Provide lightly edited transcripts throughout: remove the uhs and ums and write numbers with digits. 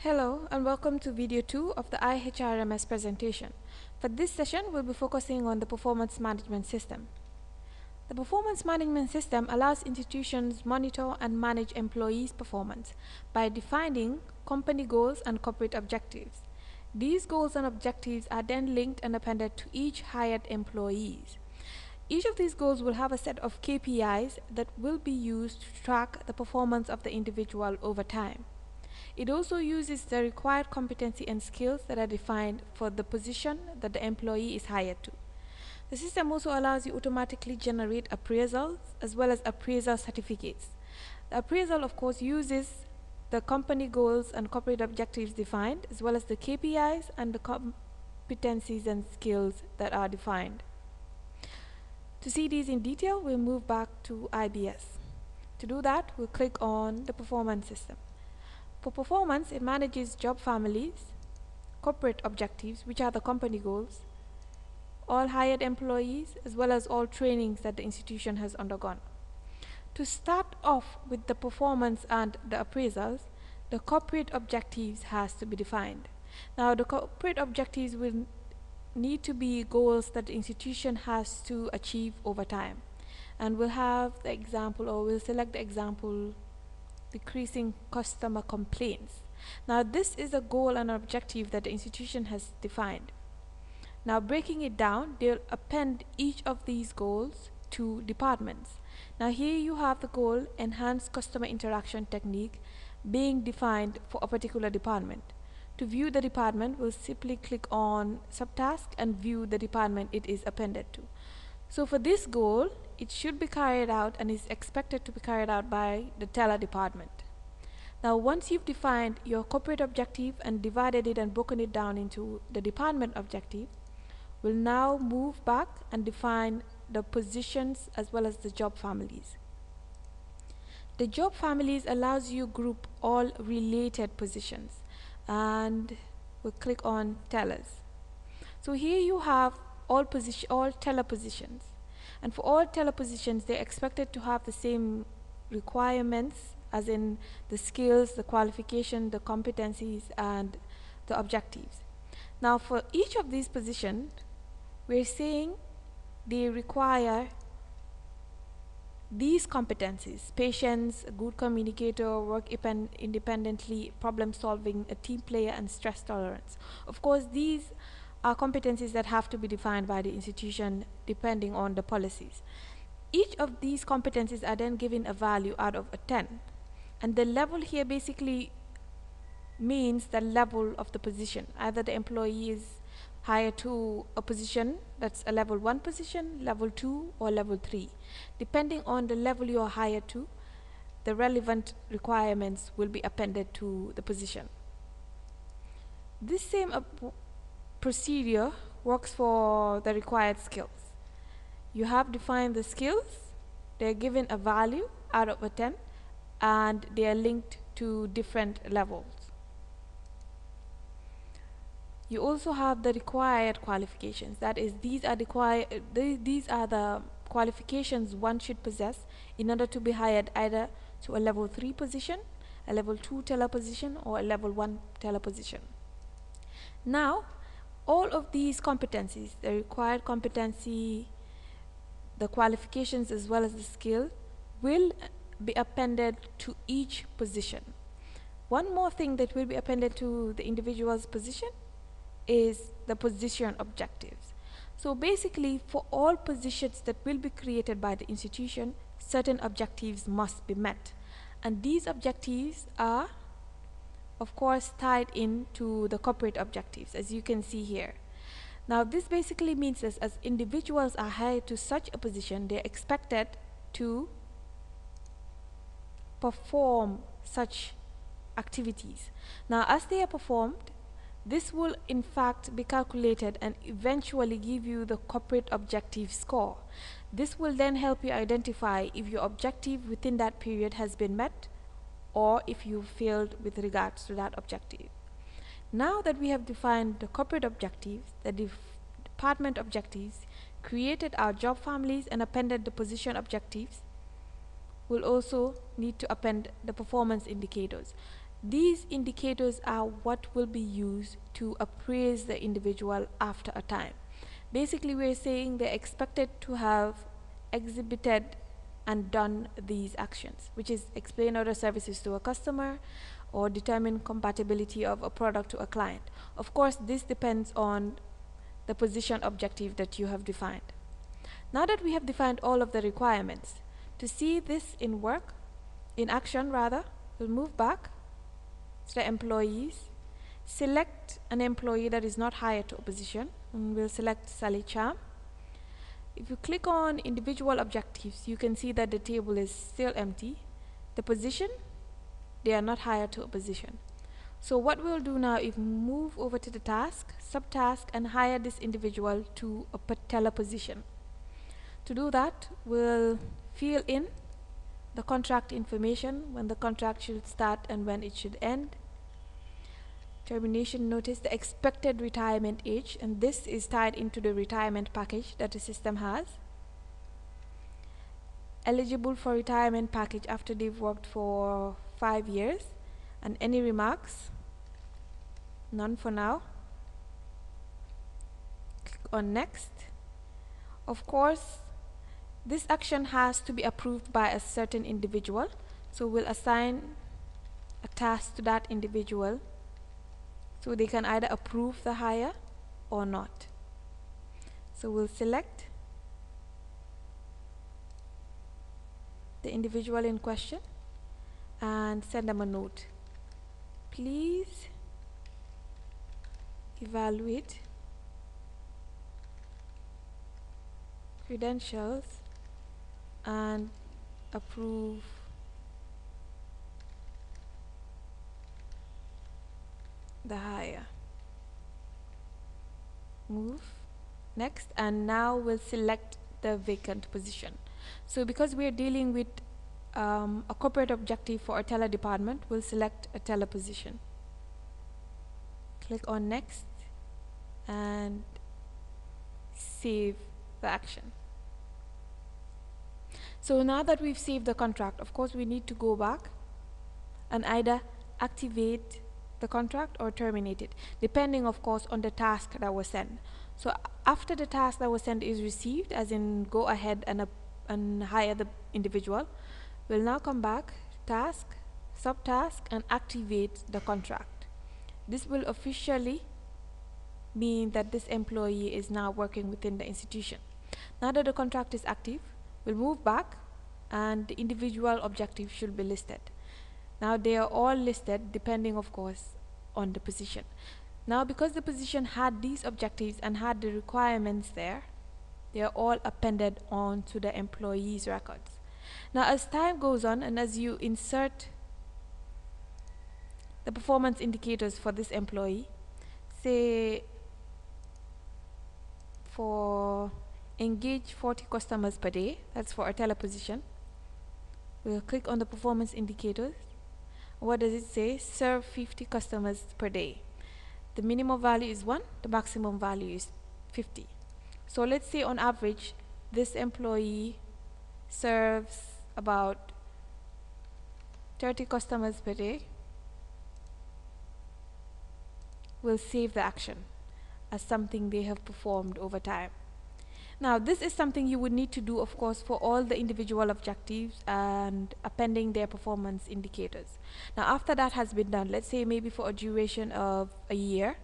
Hello and welcome to video 2 of the IHRMS presentation. For this session, we'll be focusing on the performance management system. The performance management system allows institutions monitor and manage employees' performance by defining company goals and corporate objectives. These goals and objectives are then linked and appended to each hired employees. Each of these goals will have a set of KPIs that will be used to track the performance of the individual over time. It also uses the required competency and skills that are defined for the position that the employee is hired to. The system also allows you automatically generate appraisals as well as appraisal certificates. The appraisal, of course, uses the company goals and corporate objectives defined as well as the KPIs and the competencies and skills that are defined. To see these in detail, we'll move back to IBS. To do that, we'll click on the performance system. For performance, it manages job families, corporate objectives, which are the company goals, all hired employees, as well as all trainings that the institution has undergone. To start off with the performance and the appraisals, the corporate objectives has to be defined. Now, the corporate objectives will need to be goals that the institution has to achieve over time. And we'll have the example, or we'll select the example, decreasing customer complaints. Now this is a goal and objective that the institution has defined. Now breaking it down, they'll append each of these goals to departments. Now here you have the goal, enhanced customer interaction technique, being defined for a particular department. To view the department, we'll simply click on subtask and view the department it is appended to. So for this goal, it should be carried out and is expected to be carried out by the teller department. Now once you've defined your corporate objective and divided it and broken it down into the department objective, we'll now move back and define the positions as well as the job families. The job families allows you group all related positions, and we'll click on tellers. So here you have all teller positions, and for all teller positions they're expected to have the same requirements, as in the skills, the qualification, the competencies, and the objectives. Now for each of these positions, we're saying they require these competencies: patience, a good communicator, work independently, problem solving, a team player, and stress tolerance. Of course, these are competencies that have to be defined by the institution depending on the policies. Each of these competencies are then given a value out of a 10, and the level here basically means the level of the position. Either the employee is hired to a position that's a level 1 position, level 2, or level 3. Depending on the level you are hired to, the relevant requirements will be appended to the position. This same procedure works for the required skills. You have defined the skills, they're given a value out of a 10, and they are linked to different levels. You also have the required qualifications. That is, these are the qualifications one should possess in order to be hired either to a level 3 position, a level 2 teller position, or a level 1 teller position. Now all of these competencies, the required competency, the qualifications, as well as the skill, will be appended to each position. One more thing that will be appended to the individual's position is the position objectives. So basically, for all positions that will be created by the institution, certain objectives must be met, and these objectives are of course tied into the corporate objectives, as you can see here. Now this basically means that as individuals are hired to such a position, they're expected to perform such activities. Now as they are performed, this will in fact be calculated and eventually give you the corporate objective score. This will then help you identify if your objective within that period has been met or if you failed with regards to that objective. Now that we have defined the corporate objectives, the department objectives, created our job families, and appended the position objectives, we'll also need to append the performance indicators. These indicators are what will be used to appraise the individual after a time. Basically, we're saying they're expected to have exhibited and done these actions, which is explain other services to a customer or determine compatibility of a product to a client. Of course, this depends on the position objective that you have defined. Now that we have defined all of the requirements, to see this in action, we'll move back to the employees, select an employee that is not hired to a position, and we'll select Sally Cham. If you click on individual objectives, you can see that the table is still empty. The position, they are not hired to a position. So what we'll do now is move over to the task, subtask, and hire this individual to a particular position. To do that, we'll fill in the contract information, when the contract should start and when it should end. Termination notice, the expected retirement age, and this is tied into the retirement package that the system has. Eligible for retirement package after they've worked for 5 years, and any remarks? None for now. Click on next. Of course, this action has to be approved by a certain individual, so we'll assign a task to that individual so they can either approve the hire or not. So we'll select the individual in question and send them a note. Please evaluate credentials and approve the hire. Move next, and now we'll select the vacant position. So because we're dealing with a corporate objective for a teller department, we'll select a teller position. Click on next and save the action. So now that we've saved the contract, of course we need to go back and either activate the contract or terminate it, depending of course on the task that was sent. So after the task that was sent is received, as in go ahead and hire the individual, we'll now come back, task, subtask, and activate the contract. This will officially mean that this employee is now working within the institution. Now that the contract is active, we'll move back and the individual objectives should be listed. Now they are all listed depending of course on the position. Now because the position had these objectives and had the requirements there, they are all appended onto the employee's records. Now as time goes on and as you insert the performance indicators for this employee, say for engage 40 customers per day, that's for a teller position, we'll click on the performance indicators. What does it say? Serve 50 customers per day. The minimum value is 1, the maximum value is 50. So let's say on average this employee serves about 30 customers per day. We'll save the action as something they have performed over time. Now this is something you would need to do of course for all the individual objectives and appending their performance indicators. Now after that has been done, let's say maybe for a duration of a year,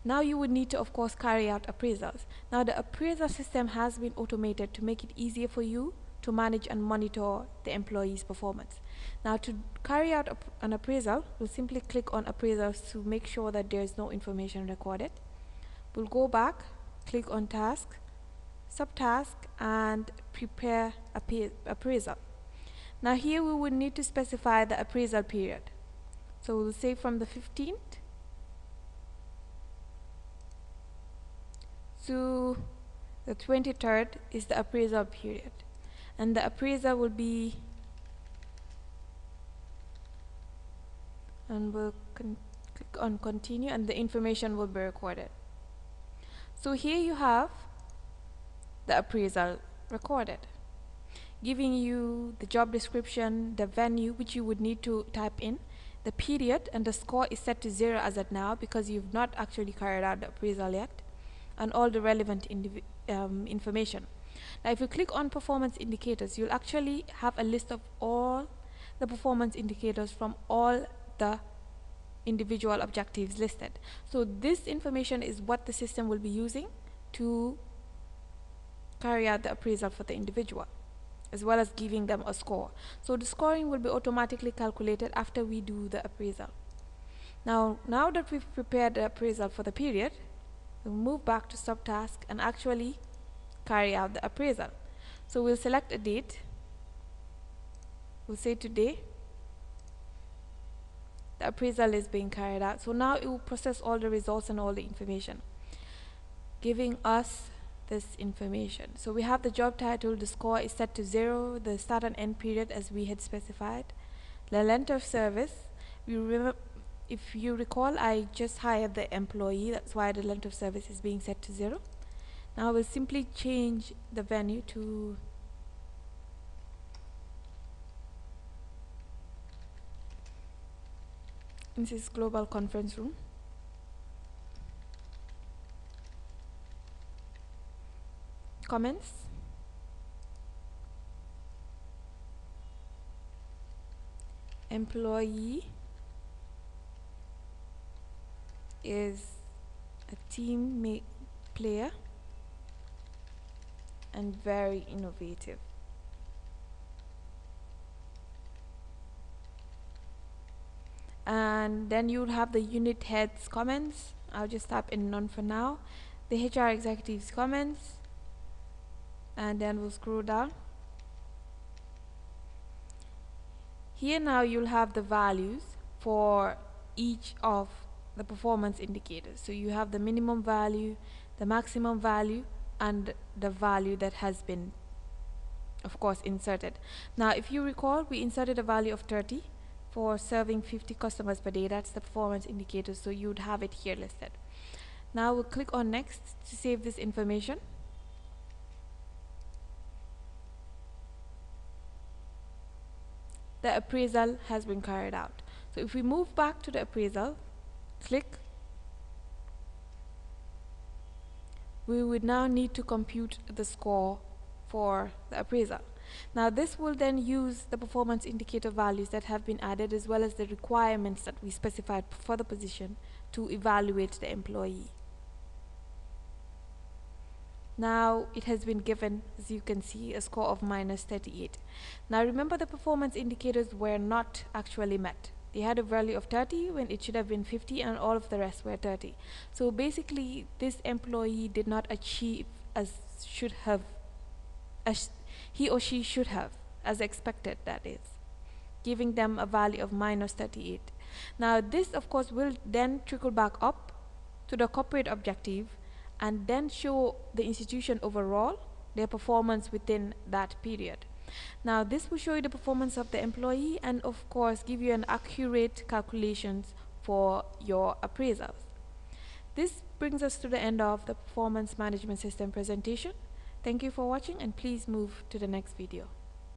now you would need to of course carry out appraisals. Now the appraisal system has been automated to make it easier for you to manage and monitor the employee's performance. Now to carry out an appraisal, we'll simply click on appraisals to make sure that there is no information recorded. We'll go back, click on task, subtask, and prepare appraisal. Now here we would need to specify the appraisal period. So we'll say from the 15th to the 23rd is the appraisal period, and the appraisal will be, and we'll click on continue, and the information will be recorded. So here you have the appraisal recorded, giving you the job description, the venue which you would need to type in, the period and the score is set to 0 as at now because you've not actually carried out the appraisal yet, and all the relevant information. Now if you click on performance indicators, you'll actually have a list of all the performance indicators from all the individual objectives listed. So this information is what the system will be using to carry out the appraisal for the individual, as well as giving them a score. So the scoring will be automatically calculated after we do the appraisal. Now that we've prepared the appraisal for the period, we'll move back to subtask and actually carry out the appraisal. So we'll select a date. We'll say today the appraisal is being carried out. So now it will process all the results and all the information, giving us this information. So we have the job title, the score is set to 0, the start and end period as we had specified, the length of service. If you recall, I just hired the employee, that's why the length of service is being set to 0. Now we'll simply change the venue to InSIST Global Conference Room. Comments. Employee is a team player and very innovative. And then you'll have the unit heads comments. I'll just tap in none for now. The HR executives comments, and then we'll scroll down. Here now you'll have the values for each of the performance indicators. So you have the minimum value, the maximum value, and the value that has been, of course, inserted. Now if you recall, we inserted a value of 30 for serving 50 customers per day. That's the performance indicator, so you would have it here listed. Now we'll click on next to save this information. The appraisal has been carried out. So if we move back to the appraisal, click, we would now need to compute the score for the appraisal. Now this will then use the performance indicator values that have been added, as well as the requirements that we specified for the position to evaluate the employee. Now it has been given, as you can see, a score of -38. Now remember, the performance indicators were not actually met. They had a value of 30 when it should have been 50, and all of the rest were 30. So basically this employee did not achieve as he or she should have, as expected, that is, giving them a value of -38. Now this of course will then trickle back up to the corporate objective and then show the institution overall their performance within that period. Now this will show you the performance of the employee and of course give you an accurate calculations for your appraisals. This brings us to the end of the performance management system presentation. Thank you for watching, and please move to the next video.